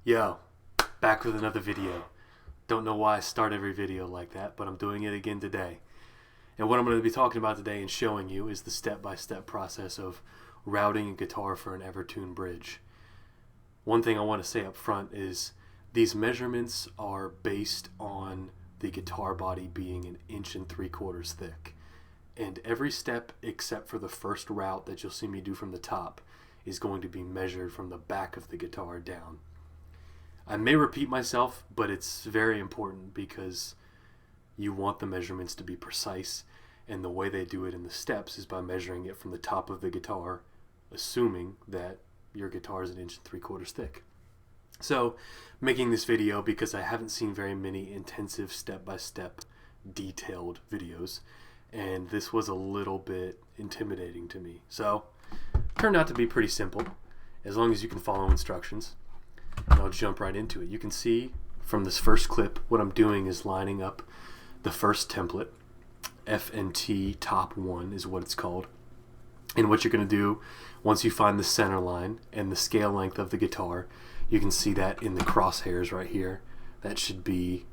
Yo, back with another video. Don't know why I start every video like that, but I'm doing it again today. And what I'm going to be talking about today and showing you is the step-by-step process of routing a guitar for an Evertune bridge. One thing I want to say up front is these measurements are based on the guitar body being 1.75 inches thick. And every step except for the first route that you'll see me do from the top is going to be measured from the back of the guitar down. I may repeat myself, but it's very important because you want the measurements to be precise, and the way they do it in the steps is by measuring it from the top of the guitar, assuming that your guitar is 1.75 inches thick. So, making this video because I haven't seen very many intensive step-by-step detailed videos, and this was a little bit intimidating to me. So, turned out to be pretty simple, as long as you can follow instructions. And I'll jump right into it. You can see from this first clip what I'm doing is lining up the first template. F&T top 1 is what it's called. And what you're going to do once you find the center line and the scale length of the guitar, you can see that in the crosshairs right here. That should be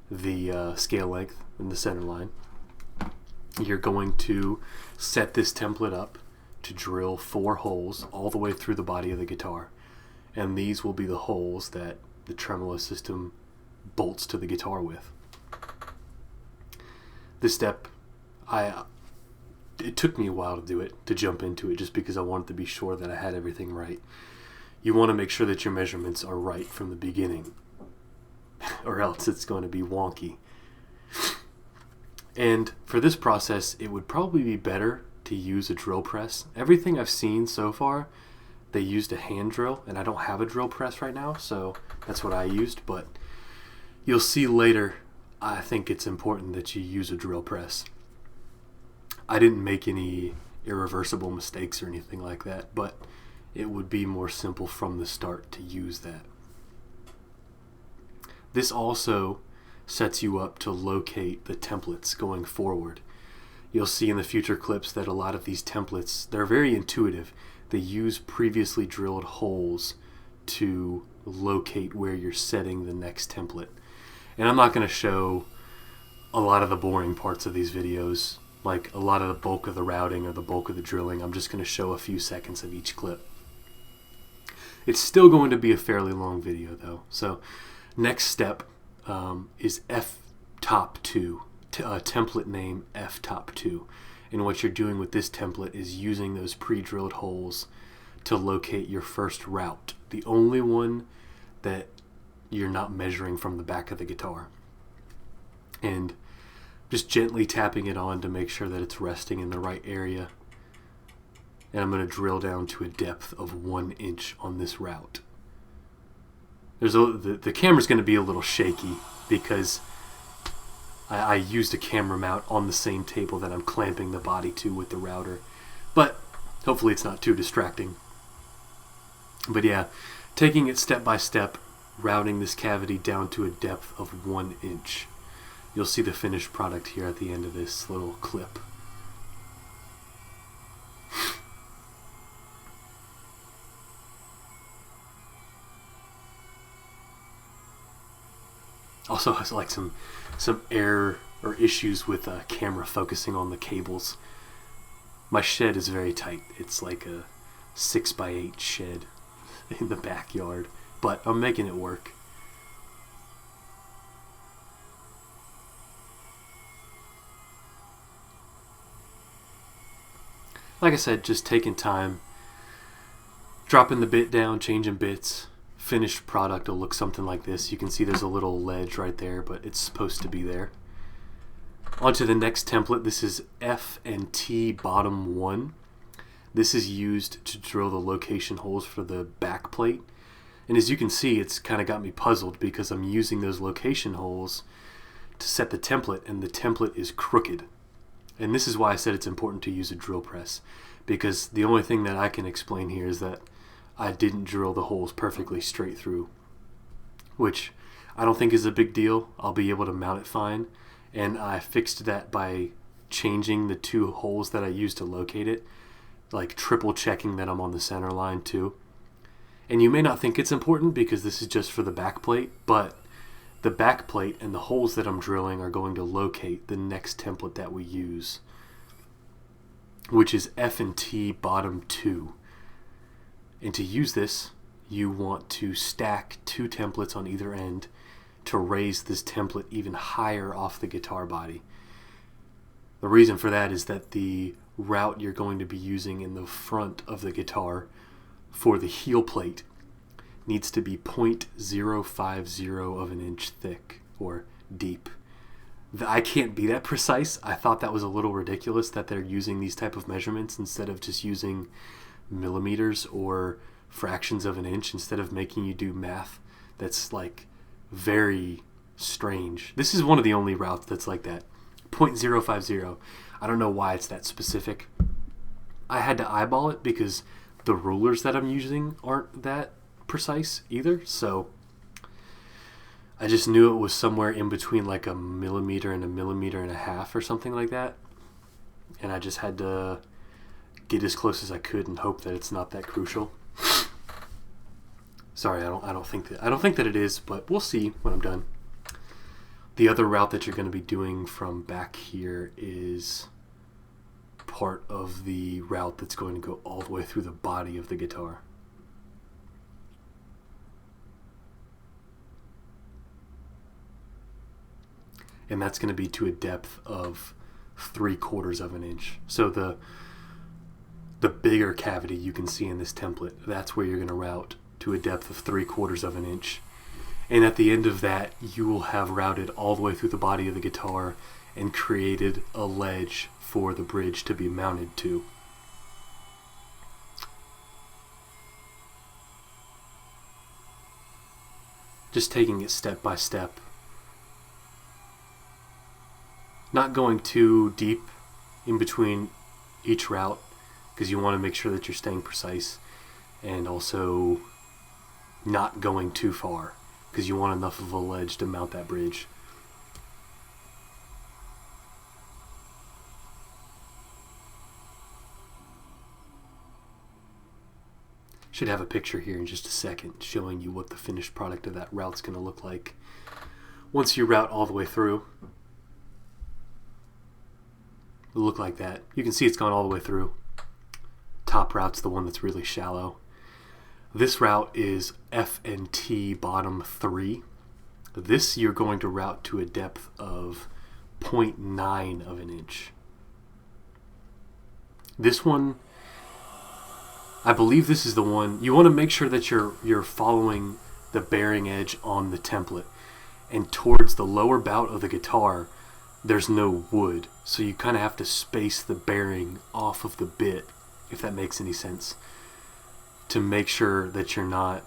the scale length in the center line. You're going to set this template up to drill 4 holes all the way through the body of the guitar. And these will be the holes that the tremolo system bolts to the guitar with. This step, it took me a while to do it, to jump into it, just because I wanted to be sure that I had everything right. You want to make sure that your measurements are right from the beginning, or else it's going to be wonky. And for this process, it would probably be better to use a drill press. Everything I've seen so far, they used a hand drill, and I don't have a drill press right now, so that's what I used. But you'll see later, I think it's important that you use a drill press. I didn't make any irreversible mistakes or anything like that, but it would be more simple from the start to use that. This also sets you up to locate the templates going forward. You'll see in the future clips that a lot of these templates, they're very intuitive. They use previously drilled holes to locate where you're setting the next template. And I'm not going to show a lot of the boring parts of these videos, like a lot of the bulk of the routing or the bulk of the drilling. I'm just going to show a few seconds of each clip. It's still going to be a fairly long video though. So next step is F top 2, template name F top 2. And what you're doing with this template is using those pre-drilled holes to locate your first route, the only one that you're not measuring from the back of the guitar. And just gently tapping it on to make sure that it's resting in the right area. And I'm going to drill down to a depth of 1 inch on this route. The camera's going to be a little shaky because I used a camera mount on the same table that I'm clamping the body to with the router. But hopefully it's not too distracting. But yeah, taking it step by step, routing this cavity down to a depth of 1 inch. You'll see the finished product here at the end of this little clip. Also has like some error or issues with camera focusing on the cables. My shed is very tight. It's like a 6x8 shed in the backyard, but I'm making it work. Like I said, just taking time, dropping the bit down, changing bits. Finished product will look something like this. You can see there's a little ledge right there, but it's supposed to be there. On to the next template. This is F&T bottom 1. This is used to drill the location holes for the back plate. And as you can see, it's kind of got me puzzled because I'm using those location holes to set the template, and the template is crooked. And this is why I said it's important to use a drill press, because the only thing that I can explain here is that I didn't drill the holes perfectly straight through, which I don't think is a big deal. I'll be able to mount it fine. And I fixed that by changing the 2 holes that I used to locate it, like triple checking that I'm on the center line too. And you may not think it's important because this is just for the back plate, but the back plate and the holes that I'm drilling are going to locate the next template that we use, which is F&T bottom 2. And to use this, you want to stack 2 templates on either end to raise this template even higher off the guitar body. The reason for that is that the route you're going to be using in the front of the guitar for the heel plate needs to be 0.050 of an inch thick or deep. I can't be that precise. I thought that was a little ridiculous that they're using these type of measurements instead of just using millimeters or fractions of an inch, instead of making you do math that's like very strange. This is one of the only routes that's like that. 0.050. I don't know why it's that specific. I had to eyeball it because the rulers that I'm using aren't that precise either, so I just knew it was somewhere in between like a millimeter and a millimeter and a half or something like that, and I just had to get as close as I could and hope that it's not that crucial. Sorry, I don't think that it is, but we'll see when I'm done. The other route that you're going to be doing from back here is part of the route that's going to go all the way through the body of the guitar. And that's going to be to a depth of 3/4 of an inch. So the bigger cavity you can see in this template, that's where you're going to route to a depth of 3/4 of an inch. And at the end of that, you will have routed all the way through the body of the guitar and created a ledge for the bridge to be mounted to. Just taking it step by step. Not going too deep in between each route, because you want to make sure that you're staying precise, and also not going too far because you want enough of a ledge to mount that bridge. Should have a picture here in just a second showing you what the finished product of that route's going to look like once you route all the way through. It'll look like that. You can see it's gone all the way through. Top route's the one that's really shallow. This route is F&T bottom 3. This you're going to route to a depth of 0.9 of an inch. This one, I believe this is the one, you want to make sure that you're following the bearing edge on the template. And towards the lower bout of the guitar, there's no wood. So you kind of have to space the bearing off of the bit, if that makes any sense, to make sure that you're not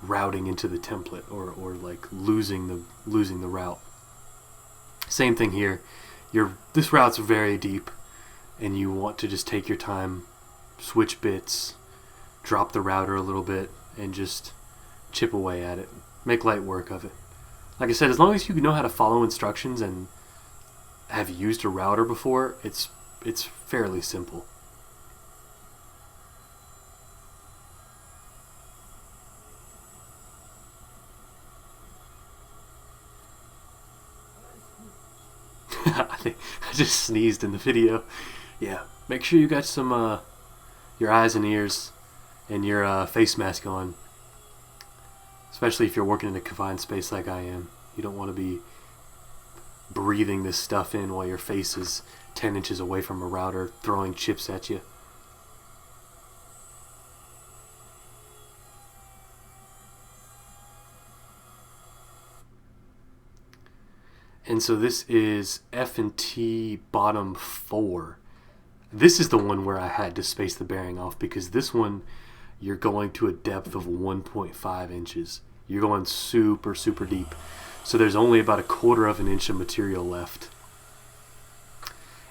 routing into the template or like losing the route. Same thing here. This route's very deep, and you want to just take your time, switch bits, drop the router a little bit, and just chip away at it. Make light work of it. Like I said, as long as you know how to follow instructions and have used a router before, it's fairly simple. I just sneezed in the video. Yeah, make sure you got some your eyes and ears and your face mask on, especially if you're working in a confined space like I am. You don't want to be breathing this stuff in while your face is 10 inches away from a router throwing chips at you. And so this is F&T bottom 4. This is the one where I had to space the bearing off, because this one you're going to a depth of 1.5 inches. You're going super, super deep. So there's only about 1/4 of an inch of material left.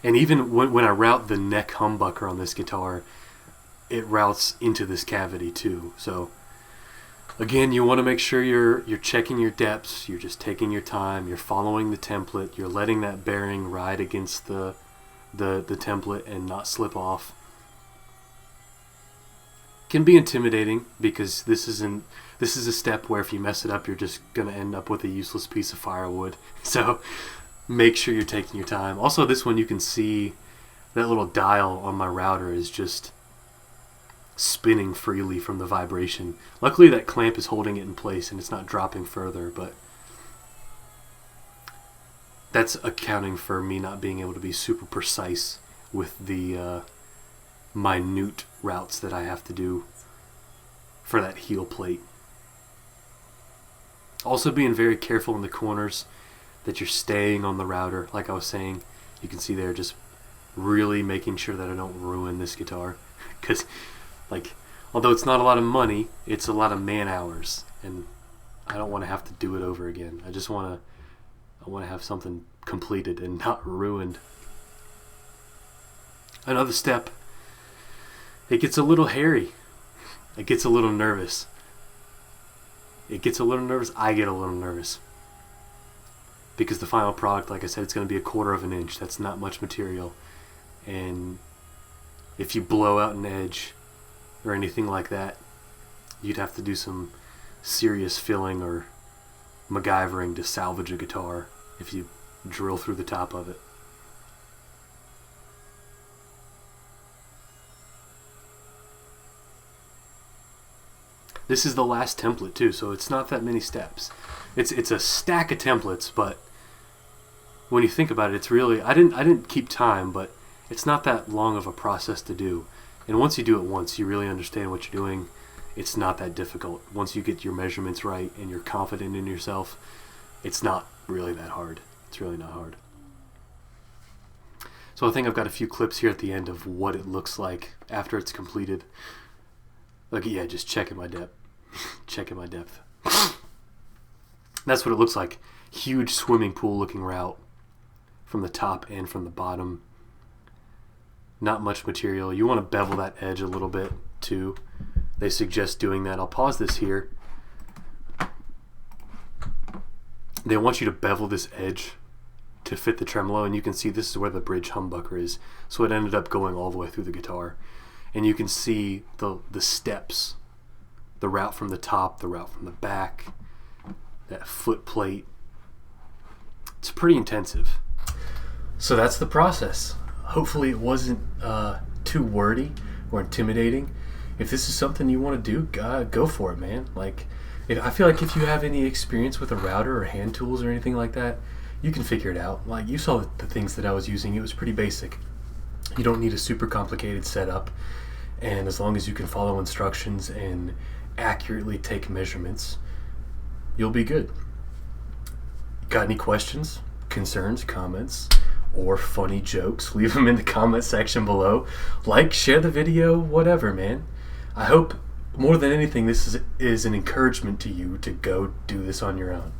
And even when I route the neck humbucker on this guitar, it routes into this cavity too. So again, you want to make sure you're checking your depths, you're just taking your time, you're following the template, you're letting that bearing ride against the template and not slip off. can be intimidating because this is a step where if you mess it up, you're just gonna end up with a useless piece of firewood. So make sure you're taking your time. Also, this one you can see that little dial on my router is just spinning freely from the vibration. Luckily that clamp is holding it in place and it's not dropping further, but that's accounting for me not being able to be super precise with the minute routes that I have to do for that heel plate. Also being very careful in the corners that you're staying on the router. Like I was saying, you can see there, just really making sure that I don't ruin this guitar, because like, although it's not a lot of money, it's a lot of man hours, and I don't want to have to do it over again. I want to have something completed and not ruined. Another step, it gets a little hairy. It gets a little nervous. I get a little nervous. Because the final product, like I said, it's going to be 1/4 of an inch. That's not much material. And if you blow out an edge or anything like that, you'd have to do some serious filling or MacGyvering to salvage a guitar if you drill through the top of it. This is the last template too, so it's not that many steps. It's a stack of templates, but when you think about it, it's really, I didn't keep time, but it's not that long of a process to do. And once you do it once, you really understand what you're doing. It's not that difficult. Once you get your measurements right and you're confident in yourself, it's not really that hard. It's really not hard. So I think I've got a few clips here at the end of what it looks like after it's completed. Like, yeah, just checking my depth. Checking my depth. That's what it looks like. Huge swimming pool looking route from the top and from the bottom. Not much material. You want to bevel that edge a little bit too. They suggest doing that. I'll pause this here. They want you to bevel this edge to fit the tremolo, and you can see this is where the bridge humbucker is. So it ended up going all the way through the guitar. And you can see the steps, the route from the top, the route from the back, that foot plate. It's pretty intensive. So that's the process. Hopefully it wasn't too wordy or intimidating. If this is something you want to do, go for it, man. Like, I feel like if you have any experience with a router or hand tools or anything like that, you can figure it out. Like, you saw the things that I was using. It was pretty basic. You don't need a super complicated setup, and as long as you can follow instructions and accurately take measurements, you'll be good. Got any questions, concerns, comments, or funny jokes? Leave them in the comment section below. Like, share the video, whatever, man. I hope more than anything this is an encouragement to you to go do this on your own.